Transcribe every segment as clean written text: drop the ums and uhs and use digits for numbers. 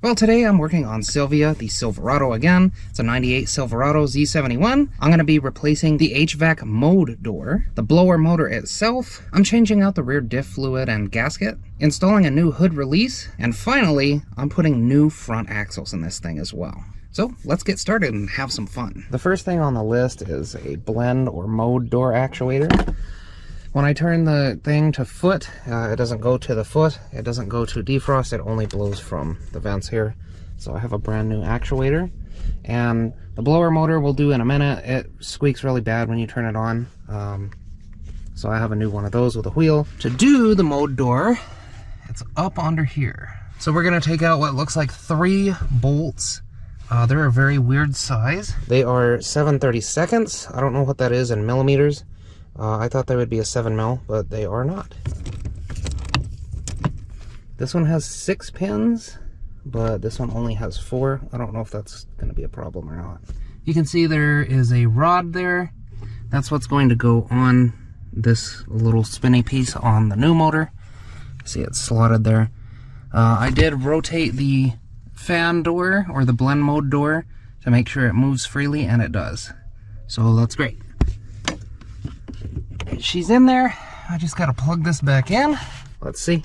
Well, today I'm working on Sylvia, the Silverado again. It's a 98 Silverado Z71. I'm going to be replacing the HVAC mode door, the blower motor itself. I'm changing out the rear diff fluid and gasket, installing a new hood release, and finally, I'm putting new front axles in this thing as well. So let's get started and have some fun. The first thing on the list is a blend or mode door actuator. When I turn the thing to foot, it doesn't go to the foot, it doesn't go to defrost, it only blows from the vents here. So I have a brand new actuator, and the blower motor will do in a minute. It squeaks really bad when you turn it on. So I have a new one of those with a wheel. To do the mode door, it's up under here. So we're gonna take out what looks like 3 bolts. They're a very weird size. They are 7/32. I don't know what that is in millimeters. I thought they would be a 7 mil, but they are not. This one has 6 pins, but this one only has 4. I don't know if that's going to be a problem or not. You can see there is a rod there. That's what's going to go on this little spinny piece on the new motor. See, it's slotted there. I did rotate the fan door, or the blend mode door, to make sure it moves freely, and it does. So that's great. She's in there. I just gotta plug this back in. Let's see.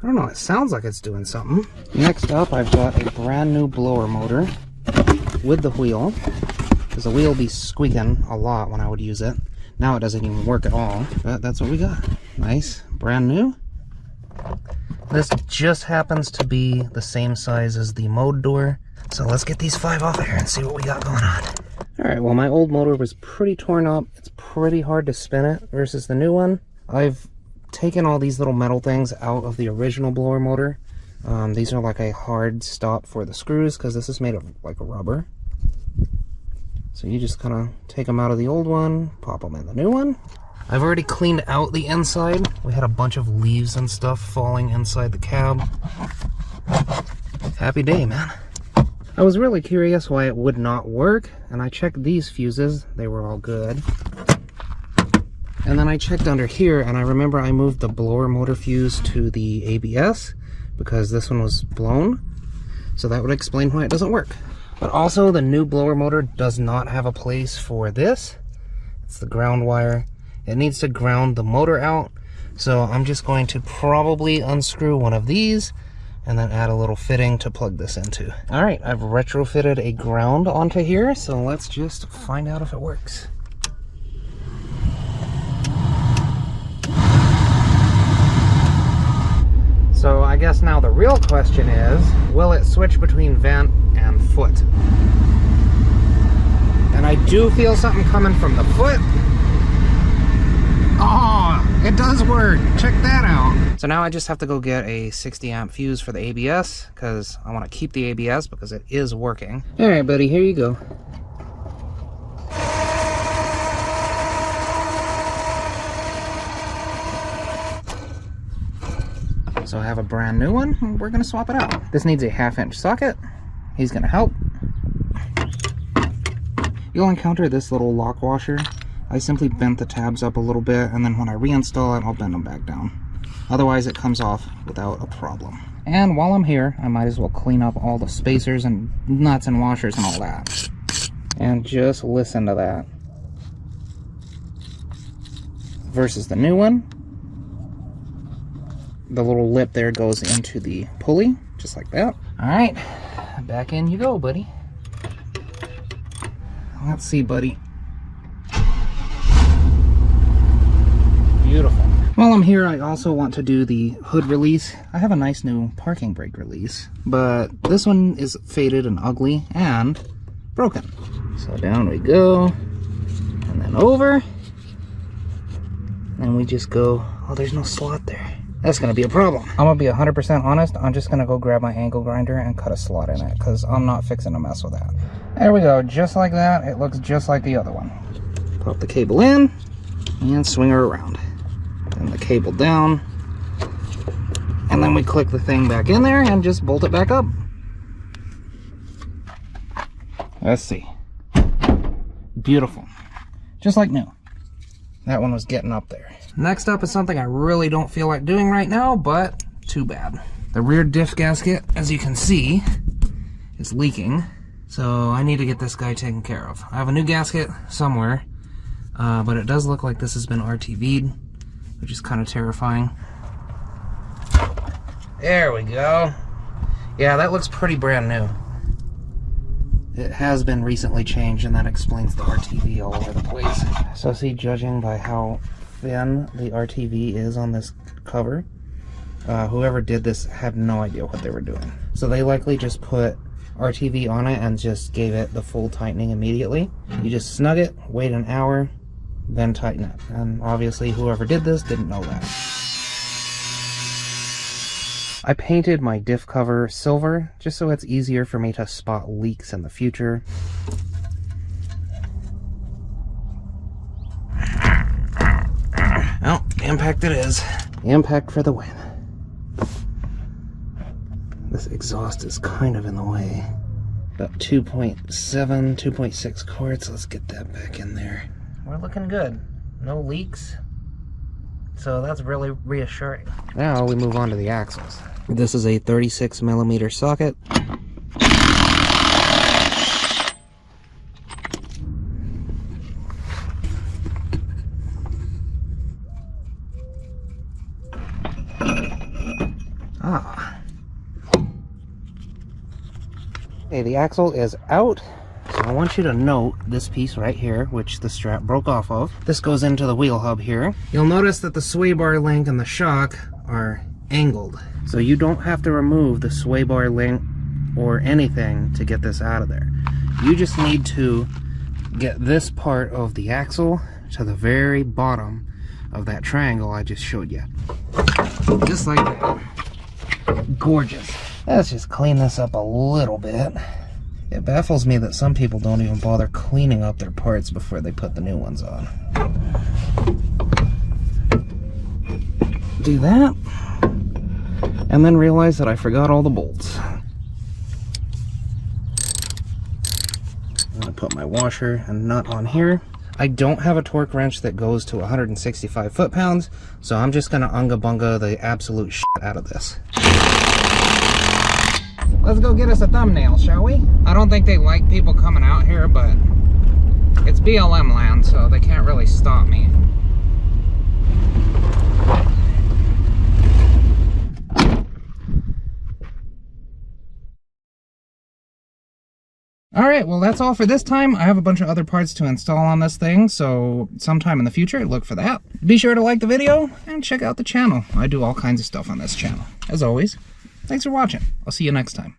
I don't know, it sounds like it's doing something. Next up, I've got a brand new blower motor with the wheel, because the wheel be squeaking a lot when I would use it. Now it doesn't even work at all, but that's what we got. Nice, brand new. This just happens to be the same size as the mode door. So let's get these 5 off of here and see what we got going on. Alright, well, my old motor was pretty torn up. It's pretty hard to spin it versus the new one. I've taken all these little metal things out of the original blower motor. These are like a hard stop for the screws, because this is made of like a rubber. So you just kind of take them out of the old one, pop them in the new one. I've already cleaned out the inside. We had a bunch of leaves and stuff falling inside the cab. Happy day, man. I was really curious why it would not work, and I checked these fuses. They were all good. And then I checked under here, and I remember I moved the blower motor fuse to the ABS because this one was blown. So that would explain why it doesn't work. But also, the new blower motor does not have a place for this. It's the ground wire. It needs to ground the motor out. So I'm just going to probably unscrew one of these and then add a little fitting to plug this into. All right, I've retrofitted a ground onto here, so let's just find out if it works. So I guess now the real question is, will it switch between vent and foot? And I do feel something coming from the foot. Oh, it does work. Check that out. So now I just have to go get a 60 amp fuse for the ABS, because I want to keep the ABS because it is working. All right, buddy, here you go. So I have a brand new one, and we're going to swap it out. This needs a 1/2 inch socket. He's going to help. You'll encounter this little lock washer. I simply bent the tabs up a little bit, and then when I reinstall it, I'll bend them back down. Otherwise, it comes off without a problem. And while I'm here, I might as well clean up all the spacers and nuts and washers and all that. And just listen to that. Versus the new one, the little lip there goes into the pulley, just like that. All right, back in you go, buddy. Let's see, buddy. Beautiful. While I'm here, I also want to do the hood release. I have a nice new parking brake release, but this one is faded and ugly and broken. So down we go, and then over, and we just go, oh, there's no slot there. That's gonna be a problem. I'm gonna be 100% honest, I'm just gonna go grab my angle grinder and cut a slot in it, because I'm not fixing to mess with that. There we go, just like that. It looks just like the other one. Pop the cable in, and swing her around. And the cable down, and then we click the thing back in there and just bolt it back up. Let's see. Beautiful. Just like new. That one was getting up there. Next up is something I really don't feel like doing right now, but too bad. The rear diff gasket, as you can see, is leaking. So I need to get this guy taken care of. I have a new gasket somewhere, but it does look like this has been RTV'd, which is kind of terrifying. There we go. Yeah, that looks pretty brand new. It has been recently changed, and that explains the RTV all over the place. So see, judging by how thin the RTV is on this cover, whoever did this had no idea what they were doing. So they likely just put RTV on it and just gave it the full tightening immediately. You just snug it, wait an hour, then tighten it. And obviously whoever did this didn't know that. I painted my diff cover silver just so it's easier for me to spot leaks in the future. Oh, impact it is. Impact for the win. This exhaust is kind of in the way. About 2.7, 2.6 quarts. Let's get that back in there. We're looking good. No leaks. So that's really reassuring. Now we move on to the axles. This is a 36mm socket. Okay, the axle is out. So I want you to note this piece right here, which the strap broke off of. This goes into the wheel hub here. You'll notice that the sway bar link and the shock are angled. So you don't have to remove the sway bar link or anything to get this out of there. You just need to get this part of the axle to the very bottom of that triangle I just showed you. Just like that. Gorgeous. Let's just clean this up a little bit. It baffles me that some people don't even bother cleaning up their parts before they put the new ones on. Do that, and then realize that I forgot all the bolts. I'm gonna put my washer and nut on here. I don't have a torque wrench that goes to 165 foot-pounds, so I'm just gonna unga-bunga the absolute shit out of this. Let's go get us a thumbnail, shall we? I don't think they like people coming out here, but it's BLM land, so they can't really stop me. Alright, well that's all for this time. I have a bunch of other parts to install on this thing, so sometime in the future, look for that. Be sure to like the video and check out the channel. I do all kinds of stuff on this channel. As always, thanks for watching. I'll see you next time.